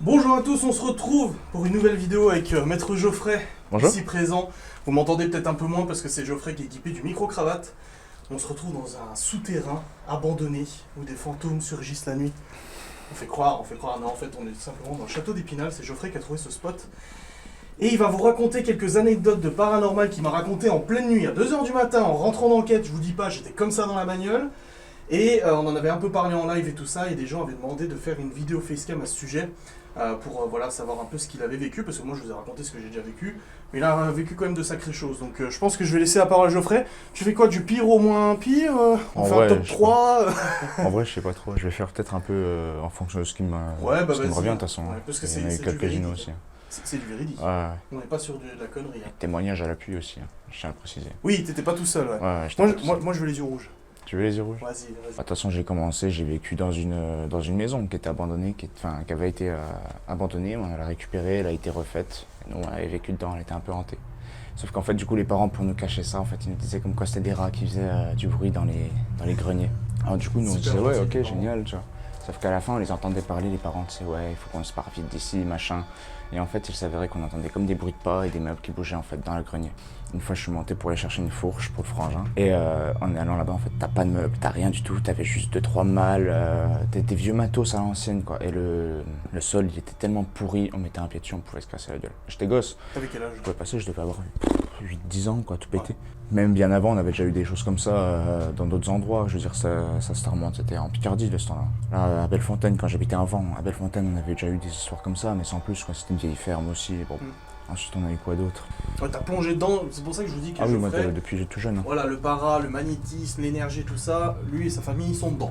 Bonjour à tous, on se retrouve pour une nouvelle vidéo avec Maître Geoffrey, Bonjour. ici présent. Vous m'entendez peut-être un peu moins parce que c'est Geoffrey qui est équipé du micro-cravate. On se retrouve dans un souterrain abandonné où des fantômes surgissent la nuit. On fait croire, non, en fait on est tout simplement dans le château d'Épinal, c'est Geoffrey qui a trouvé ce spot. Et il va vous raconter quelques anecdotes de paranormal qu'il m'a raconté en pleine nuit, à 2h du matin, en rentrant d'enquête. Je vous dis pas, j'étais comme ça dans la bagnole. Et on en avait un peu parlé en live et tout ça, et des gens avaient demandé de faire une vidéo facecam à ce sujet pour voilà, savoir un peu ce qu'il avait vécu, parce que moi je vous ai raconté ce que j'ai déjà vécu, mais il a vécu quand même de sacrées choses. Donc je pense que je vais laisser la parole à Geoffrey. Tu fais quoi, du pire au moins pire On En fait vrai, un top 3 En vrai, je sais pas trop. Je vais faire peut-être un peu en fonction de ce qui me, Ouais, bah ce qui me vas-y. revient de toute façon. Ouais, parce que Il y en a eu c'est du quelques-unes véridique. aussi. C'est du véridique. Ouais. On n'est pas sur de la connerie. Hein. Témoignage à l'appui aussi, je tiens à le préciser. Oui, t'étais pas tout seul, ouais. Ouais, j'étais Moi, pas tout moi, seul. moi, je veux les yeux rouges. Tu veux les yeux rouges? Vas-y. De toute façon, j'ai vécu dans une maison qui était abandonnée, qui avait été abandonnée. On l'a récupérée, elle a été refaite. Et nous, on avait vécu dedans, elle était un peu hantée. Sauf qu'en fait, du coup, les parents, pour nous cacher ça, en fait, ils nous disaient comme quoi c'était des rats qui faisaient du bruit dans les greniers. Alors du coup, nous, on Super disait, ouais, gentil, ok, les parents. génial, tu vois. Sauf qu'à la fin, on les entendait parler, les parents disaient, ouais, il faut qu'on se parte vite d'ici, machin. Et en fait, il s'avérait qu'on entendait comme des bruits de pas et des meubles qui bougeaient, en fait, dans le grenier. Une fois, je suis monté pour aller chercher une fourche pour le frangin. Et en allant là-bas, en fait, t'as pas de meubles, t'as rien du tout. T'avais juste 2-3 malles, des vieux matos à l'ancienne, quoi. Et le sol, il était tellement pourri, on mettait un pied dessus, on pouvait se casser la gueule. J'étais gosse. T'avais quel âge Je pouvais passer, je devais avoir 8-10 ans, quoi, tout pété. Ouais. Même bien avant, on avait déjà eu des choses comme ça dans d'autres endroits. Je veux dire, ça se remonte, c'était en Picardie, de ce temps-là. Là, à Bellefontaine, quand j'habitais avant, à Bellefontaine, on avait déjà eu des histoires comme ça, mais sans plus, quoi. C'était une vieille ferme aussi. Bon. Ensuite, on a eu quoi d'autre? Ouais, t'as plongé dedans, c'est pour ça que je vous dis que Ah oui, moi, Geoffrey, depuis tout jeune. Hein. voilà, le para, le magnétisme, l'énergie, tout ça, lui et sa famille, ils sont dedans.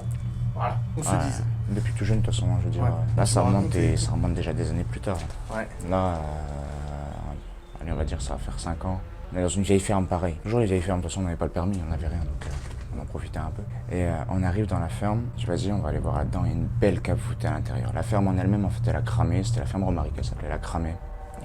Voilà, on se Ouais, dise. depuis tout jeune, de toute façon, je veux dire. Ouais. Là, Tu ça m'as remonte, raconté. ça remonte déjà des années plus tard. Ouais. Là, allez, on va dire, ça va faire 5 ans. On est dans une vieille ferme, pareil. Toujours les vieilles fermes, de toute façon, on n'avait pas le permis, on n'avait rien, donc on en profitait un peu. Et on arrive dans la ferme, je dis, vas-y, on va aller voir là-dedans, il y a une belle cave voûtée à l'intérieur. La ferme en elle-même, en fait, elle a cramé, c'était la ferme Romaric, elle s'appelait, elle a cramé.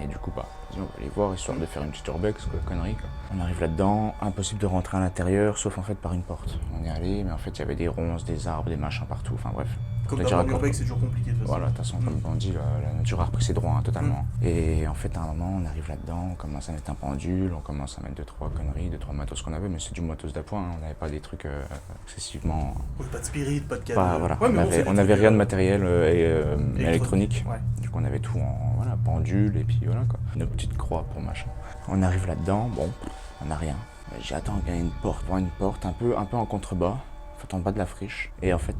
Et du coup, bah, vas-y, on va aller voir, histoire de faire une petite urbex, quoi, connerie, quoi. On arrive là-dedans, impossible de rentrer à l'intérieur, sauf en fait par une porte. On est allé, mais en fait, il y avait des ronces, des arbres, des machins partout, enfin bref. Comme T'as dans déjà un urbex, c'est toujours compliqué de toute façon. Voilà, de toute façon, comme on dit, la nature a repris ses droits, hein, totalement. Et en fait, à un moment, on arrive là-dedans, on commence à mettre un pendule, on commence à mettre 2-3 conneries, 2-3 matos qu'on avait, mais c'est du matos d'appoint, hein, on n'avait pas des trucs excessivement... Ouais, pas de spirit, pas de cadeau. Pas, voilà, Ouais, mais bon, c'est on des avait trucs, rien de matériel électronique. Ouais. Du coup, on avait tout en voilà, pendule, et puis voilà, quoi. Nos petites croix pour machin. On arrive là-dedans, bon, on n'a rien. J'attends qu'il y ait une porte, un peu en contrebas, en fait, en bas de la friche. Et en fait,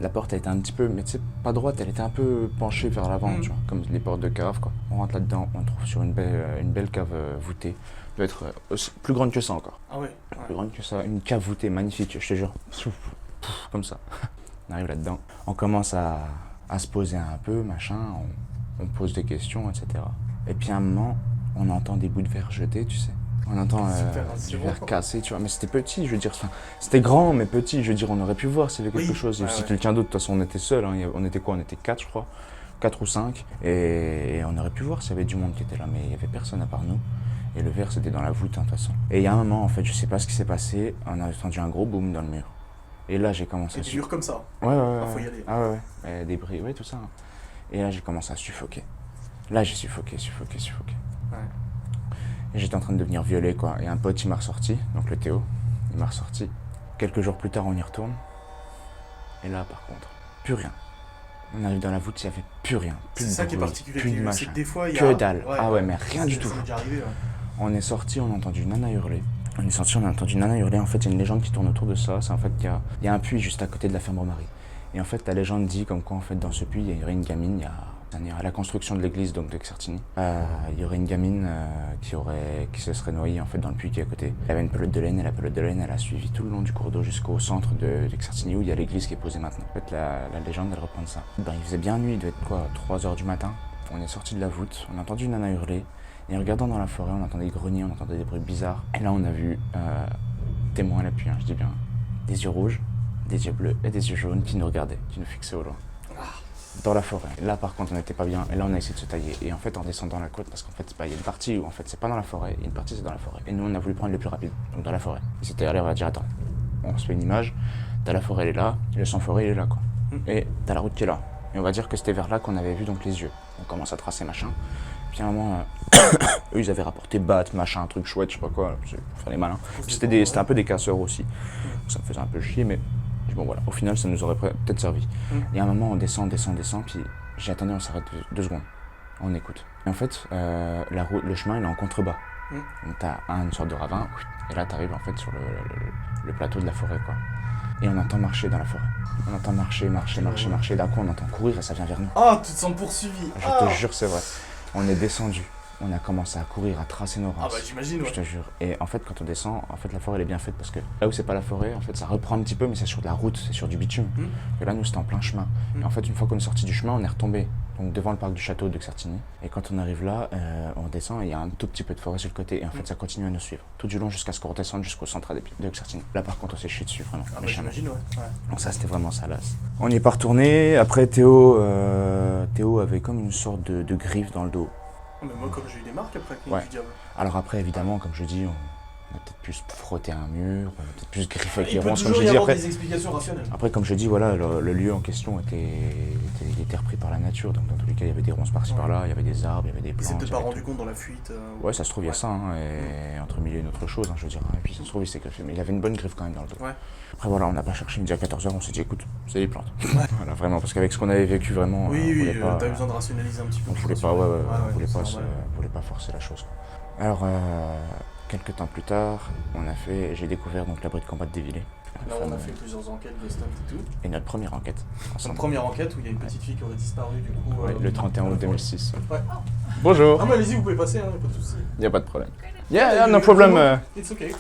la porte, elle était un petit peu, mais tu sais, pas droite, elle était un peu penchée vers l'avant, tu vois, comme les portes de cave, quoi. On rentre là-dedans, on trouve sur une belle cave voûtée. Elle doit être plus grande que ça encore. Ah ouais. Plus grande que ça, une cave voûtée magnifique, je te jure. Comme ça. On arrive là-dedans, on commence à se poser un peu, machin, on pose des questions, etc. Et puis à un moment, on entend des bouts de verre jetés, tu sais. On entend du verre cassé, tu vois. Mais c'était petit, je veux dire. C'était grand, mais petit. Je veux dire, on aurait pu voir s'il y avait quelque chose. Ouais, Si ouais. quelqu'un d'autre, de toute façon, on était seul. Hein. On était quoi? On était 4, je crois. 4 ou 5. Et on aurait pu voir s'il y avait du monde qui était là. Mais il n'y avait personne à part nous. Et le verre, c'était dans la voûte, hein, de toute façon. Et il y a un moment, en fait, je sais pas ce qui s'est passé. On a entendu un gros boom dans le mur. Et là, j'ai commencé Et à tu dures comme ça. Ouais. Ah, faut y aller. Ah ouais. Des bruits, ouais, tout ça. Hein. Et là, j'ai commencé à suffoquer. Là, j'ai suffoqué. Ouais. Et j'étais en train de devenir violet, quoi. Et un pote, il m'a ressorti, donc le Théo, il m'a ressorti. Quelques jours plus tard, on y retourne. Et là, par contre, plus rien. On arrive dans la voûte, il n'y avait plus rien. Plus C'est de ça qui est bruit, particulier. plus de C'est machin. que des fois, il y a. Que dalle. Ouais, Ah ouais, mais rien du tout. Ça m'est déjà arrivé, ouais. On est sorti, on a entendu une nana hurler. On est sorti, on a entendu une nana hurler. En fait, il y a une légende qui tourne autour de ça. C'est en fait qu'il y a un puits juste à côté de la ferme Romaric. Et en fait, la légende dit comme quoi, en fait, dans ce puits, il y aurait une gamine, à la construction de l'église donc de Xertini, il y aurait une gamine qui se serait noyée en fait dans le puits qui est à côté. Elle avait une pelote de laine et la pelote de laine elle a suivi tout le long du cours d'eau jusqu'au centre de Xertini où il y a l'église qui est posée maintenant. En fait la légende elle reprend ça. Ben, il faisait bien nuit, il devait être quoi, 3h du matin. On est sorti de la voûte, on a entendu une nana hurler et en regardant dans la forêt on entendait des greniers, on entendait des bruits bizarres. Et là on a vu témoin à l'appui, hein, je dis bien, des yeux rouges, des yeux bleus et des yeux jaunes qui nous regardaient, qui nous fixaient au loin. Dans la forêt. Là, par contre, on n'était pas bien. Et là, on a essayé de se tailler. Et en fait, en descendant la côte, parce qu'en fait, il y a une partie où, en fait, c'est pas dans la forêt. Il y a une partie, c'est dans la forêt. Et nous, on a voulu prendre le plus rapide, donc dans la forêt. Et c'était, allez, on va dire, attends, on se fait une image. T'as la forêt, elle est là. Et le sans-forêt, il est là, quoi. Et t'as la route qui est là. Et on va dire que c'était vers là qu'on avait vu donc les yeux. On commence à tracer machin. Puis à un moment, eux ils avaient rapporté batte, machin, un truc chouette, je sais pas quoi, pour faire les malins. C'était un peu des casseurs aussi. Donc ça me faisait un peu chier, mais bon voilà, au final ça nous aurait peut-être servi. Et à un moment on descend, puis j'ai attendu, on s'arrête 2 secondes. On écoute. Et en fait, le chemin il est en contrebas. Donc t'as une sorte de ravin, et là t'arrives en fait sur le plateau de la forêt quoi. Et on entend marcher dans la forêt. On entend marcher. D'un coup on entend courir et ça vient vers nous. Ah, tu te sens poursuivi. Je te jure c'est vrai. On est descendu. On a commencé à courir, à tracer nos rances. Ah bah j'imagine, ouais. Je te jure. Et en fait quand on descend, en fait la forêt elle est bien faite parce que là où c'est pas la forêt, en fait ça reprend un petit peu mais c'est sur de la route, c'est sur du bitume. Et là nous c'était en plein chemin. Et en fait une fois qu'on est sorti du chemin, on est retombé donc devant le parc du château de Xertigny. Et quand on arrive là, on descend et il y a un tout petit peu de forêt sur le côté. Et en fait ça continue à nous suivre. Tout du long jusqu'à ce qu'on redescende jusqu'au centre de Xertigny. Là par contre on s'est chié dessus vraiment. Ah bah j'imagine, ouais. Donc ça c'était vraiment salace. On n'y est pas retourné. Après Théo avait comme une sorte de griffe dans le dos. Mais moi, comme j'ai eu des marques après, Ouais. du diable. Alors après, évidemment, comme je dis, on a peut-être pu se frotter un mur, on a peut-être pu se griffer avec les Il peut ronces, comme toujours je y dis. avoir Après, des explications rationnelles. après, comme je dis, voilà, le lieu en question était repris par la nature. Donc dans tous les cas, il y avait des ronces par-ci par-là, il y avait des arbres, il y avait des Il plantes. s'est peut-être il y pas avait rendu tout. compte dans la fuite. Ouais, ça se trouve, il y a ça, hein, et entre mille et une autre chose, hein, je veux dire. Et puis ça se trouve, il s'est griffé. Mais il avait une bonne griffe quand même dans le dos. Ouais. Après, voilà, on n'a pas cherché midi à 14h, on s'est dit, écoute, c'est des plantes. Voilà, vraiment, parce qu'avec ce qu'on avait vécu, vraiment. Oui, on voulait pas, t'as eu besoin de rationaliser un petit peu. on voulait pas, on voulait pas forcer la chose. Alors, quelques temps plus tard, j'ai découvert donc l'abri de combat de Dévillé. Là, on a fait plusieurs enquêtes, Ghost Hunt et tout. Et notre première enquête. Notre Ensemble. première enquête où il y a une petite fille qui aurait disparu du coup. Ouais, le 31 août 2006. Ouais. Bonjour. Ah, mais allez-y, vous pouvez passer, hein, y a pas de soucis. Il n'y a pas de problème. Yeah, no problem. It's okay.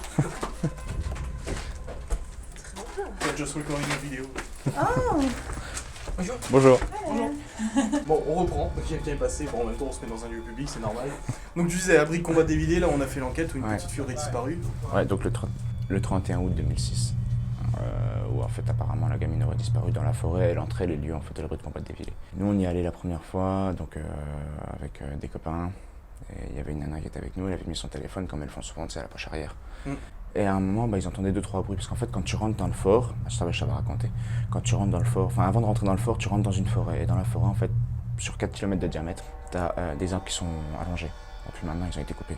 I just recording a vidéo. Bonjour. Bon, on reprend. Quelqu'un est passé. Bon, en même temps, on se met dans un lieu public, c'est normal. Donc, tu disais, abri de combat dévidé, là, on a fait l'enquête où une petite fille aurait disparu. Ouais, donc le 31 août 2006. Où en fait apparemment la gamine aurait disparu dans la forêt, elle entrait les lieux en fait de l'abri de combat de Dévillé. Nous on y allait la première fois donc avec des copains et il y avait une nana qui était avec nous, elle avait mis son téléphone comme elles font souvent, à la poche arrière. Et à un moment ils entendaient 2-3 bruits parce qu'en fait quand tu rentres dans le fort, je t'avais raconté, quand tu rentres dans le fort, enfin avant de rentrer dans le fort tu rentres dans une forêt et dans la forêt en fait sur 4 km de diamètre t'as des arbres qui sont allongés et puis maintenant ils ont été coupés.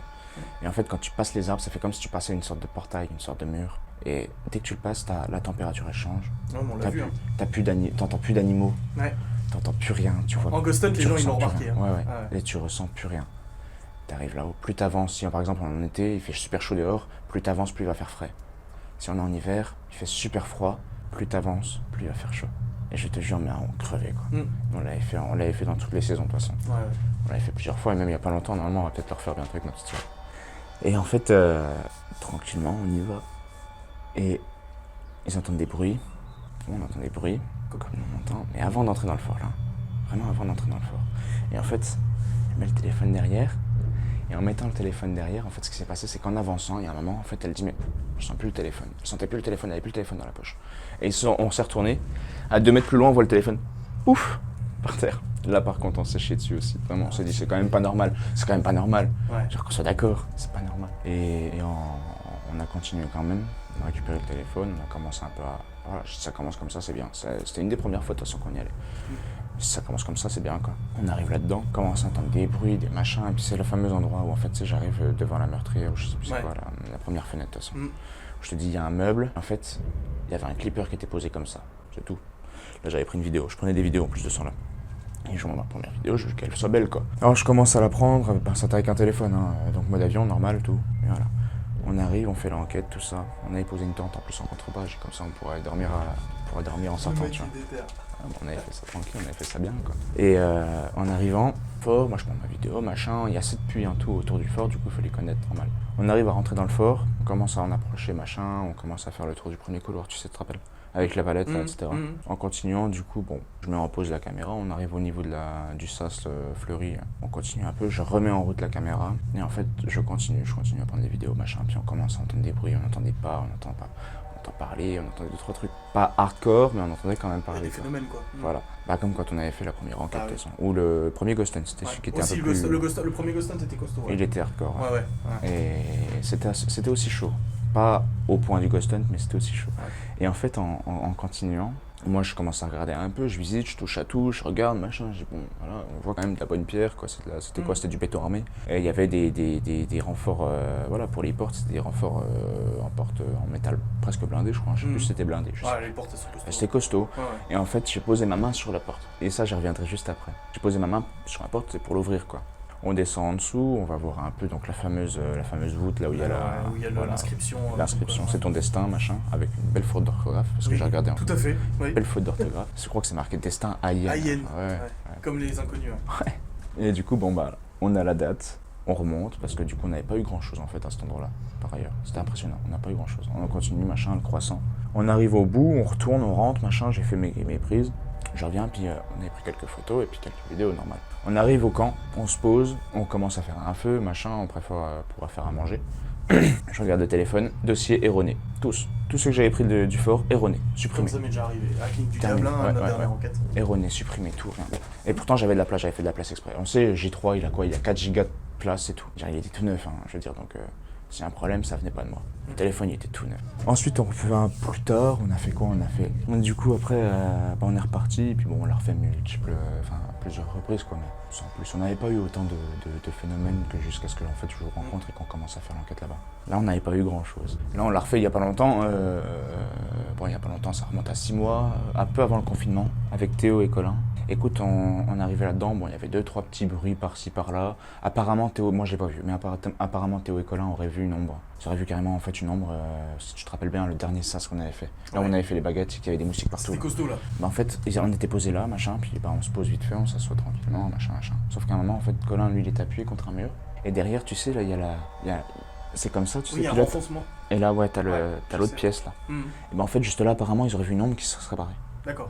Et en fait quand tu passes les arbres ça fait comme si tu passais une sorte de portail, une sorte de mur. Et dès que tu le passes, la température elle change. Non, mais on l'a vu. T'entends plus d'animaux. Ouais. T'entends plus rien, tu vois. En Ghost Hunt, les gens ils l'ont remarqué. Hein. Ouais. Et tu ressens plus rien. T'arrives là-haut. Plus t'avances, si par exemple en été, il fait super chaud dehors, plus t'avances, plus il va faire frais. Si on est en hiver, il fait super froid, plus t'avances, plus il va faire chaud. Et je te jure, mais on crevait quoi. On l'avait fait dans toutes les saisons de toute façon. Ouais. On l'avait fait plusieurs fois et même il y a pas longtemps, normalement on va peut-être le refaire bientôt avec notre histoire. Et en fait, tranquillement, on y va. Et ils entendent des bruits, on entend des bruits, comme on entend, mais avant d'entrer dans le fort là, vraiment avant d'entrer dans le fort. Et en fait, elle met le téléphone derrière, et en mettant le téléphone derrière, en fait ce qui s'est passé c'est qu'en avançant, il y a un moment, en fait elle dit mais je sens plus le téléphone, elle sentait plus le téléphone, elle avait plus le téléphone dans la poche. Et on s'est retourné, à 2 mètres plus loin on voit le téléphone, ouf, par terre. Là par contre on s'est chié dessus aussi, vraiment on s'est dit c'est quand même pas normal, Ouais. Genre qu'on soit d'accord, c'est pas normal. Et on a continué quand même. On a récupéré le téléphone, on a commencé un peu à... Voilà, ça commence comme ça, c'est bien. C'était une des premières fois de toute façon qu'on y allait. Si ça commence comme ça, c'est bien quoi. On arrive là-dedans, on commence à entendre des bruits, des machins, et puis c'est le fameux endroit où en fait j'arrive devant la meurtrière, ou je sais plus c'est quoi, la première fenêtre de toute façon. Je te dis, il y a un meuble, en fait, il y avait un clipper qui était posé comme ça, c'est tout. Là j'avais pris une vidéo, je prenais des vidéos en plus de ça là. Et je vois ma première vidéo, je veux qu'elle soit belle quoi. Alors je commence à la prendre, ça avec un téléphone, hein, donc mode avion, normal, tout, et voilà. On arrive, on fait l'enquête, tout ça. On avait posé une tente en plus en contrebas, comme ça on pourrait dormir en sortant, tu vois. On avait fait ça tranquille, on avait fait ça bien quoi. Et en arrivant, fort, moi je prends ma vidéo, machin, il y a 7 puits en tout autour du fort, du coup il faut les connaître normal. On arrive à rentrer dans le fort, on commence à en approcher, machin, on commence à faire le tour du premier couloir, tu sais, tu te rappelles, avec la valette, là, etc. En continuant, du coup, bon, je mets en pause la caméra, on arrive au niveau du sas fleuri, on continue un peu, je remets en route la caméra, et en fait, je continue à prendre des vidéos, machin, puis on commence à entendre des bruits, on n'entendait pas, on entend parler, on entendait 2-3 trucs, pas hardcore, mais on entendait quand même parler. Des phénomènes quoi. Voilà, bah comme quand on avait fait la première enquête, de toute façon. Ou le premier Ghost Hunt, c'était celui qui était aussi, un peu plus... le premier Ghost Hunt était costaud. Ouais. Il était hardcore. Ouais. Et c'était aussi chaud. Pas au point du Ghost Hunt, mais c'était aussi chaud. Ouais. Et en fait, en continuant, Moi, je commence à regarder un peu, je visite, je touche à tout, je regarde, machin. Je dis, bon, voilà, on voit quand même de la bonne pierre, quoi. C'était quoi? C'était du béton armé. Et il y avait des renforts, voilà, pour les portes, c'était des renforts en porte en métal presque blindé, je crois. Je sais plus si c'était blindé. Je sais Ouais, les portes, elles sont costauds. C'était costaud. Ouais, ouais. Et en fait, j'ai posé ma main sur la porte. Et ça, j'y reviendrai juste après. J'ai posé ma main sur la porte, c'est pour l'ouvrir, quoi. On descend en dessous, on va voir un peu donc la fameuse voûte, là où il y a Où il y a voilà, l'inscription. l'inscription, c'est ton destin, machin, avec une belle faute d'orthographe, parce que j'ai regardé Tout à fait, oui. une belle faute d'orthographe. Je crois que c'est marqué destin Ayen. Ayen, Ouais. comme les inconnus. Ouais. Et du coup, bon bah, on a la date, on remonte, parce que du coup, on n'avait pas eu grand chose en fait à cet endroit-là, par ailleurs. C'était impressionnant, on n'a pas eu grand chose. On continue, machin, le croissant. On arrive au bout, on retourne, on rentre, machin, j'ai fait mes prises. Je reviens, puis on avait pris quelques photos et puis quelques vidéos, normal. On arrive au camp, on se pose, on commence à faire un feu, machin, on préfère pouvoir faire à manger. Je regarde le téléphone, dossier erroné. Tous ceux que j'avais pris du fort, erroné, supprimé. Comme ça m'est déjà arrivé. À la clinique du Terminé. Gablin, Ouais, notre ouais, dernière ouais. enquête. Erroné, supprimé, tout, rien. Et pourtant, j'avais de la place, j'avais fait de la place exprès. On sait, J3, il a quoi? Il a 4 gigas de place et tout. Il était tout neuf, hein, je veux dire, donc s'il y a un problème, ça venait pas de moi. Le téléphone, il était tout neuf. Ensuite, plus tard, on a fait quoi? Du coup, après, on est reparti, et puis bon, on l'a refait plusieurs reprises, quoi. Mais sans plus, on n'avait pas eu autant de phénomènes que jusqu'à ce que en fait, je vous rencontre et qu'on commence à faire l'enquête là-bas. Là, on n'avait pas eu grand-chose. Là, on l'a refait il y a pas longtemps. Il y a pas longtemps, ça remonte à 6 mois, un peu avant le confinement, avec Théo et Colin. Écoute, on arrivait là-dedans, bon, il y avait 2-3 petits bruits par-ci, par-là. Apparemment, Théo, moi je l'ai pas vu, mais apparemment Théo et Colin auraient vu une ombre. Ils auraient vu carrément en fait une ombre, si tu te rappelles bien, le dernier sas qu'on avait fait. Là, on avait fait les baguettes, il y avait des moustiques partout. C'était costaud là. En fait, on était posés là, machin, puis on se pose vite fait, on s'assoit tranquillement, machin. Sauf qu'à un moment, en fait, Colin, lui, il est appuyé contre un mur. Et derrière, tu sais, là, il y a c'est comme ça, tu sais. Oui, il y a un là, renfoncement. et là, ouais, t'as l'autre sais. pièce, là. Et en fait, juste là, apparemment, ils auraient vu une ombre qui se serait barrée. D'accord.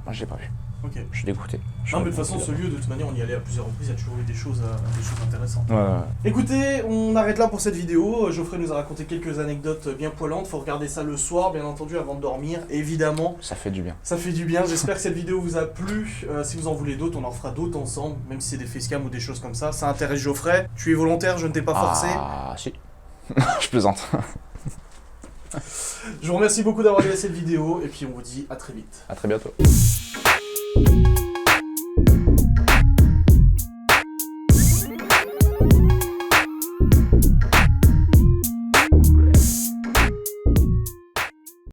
Moi, je l'ai pas vu. Ok. Je suis dégoûté. Non, mais de toute façon, ce lieu, de toute manière, on y allait à plusieurs reprises, il y a toujours eu des choses intéressantes. Ouais. Écoutez, on arrête là pour cette vidéo. Geoffrey nous a raconté quelques anecdotes bien poilantes. Faut regarder ça le soir, bien entendu, avant de dormir, évidemment. Ça fait du bien. Ça fait du bien. J'espère que cette vidéo vous a plu. Si vous en voulez d'autres, on en fera d'autres ensemble, même si c'est des facecam ou des choses comme ça. Ça intéresse Geoffrey. Tu es volontaire, je ne t'ai pas forcé. Ah, si. Je plaisante. Je vous remercie beaucoup d'avoir regardé cette vidéo et puis on vous dit à très vite. À très bientôt.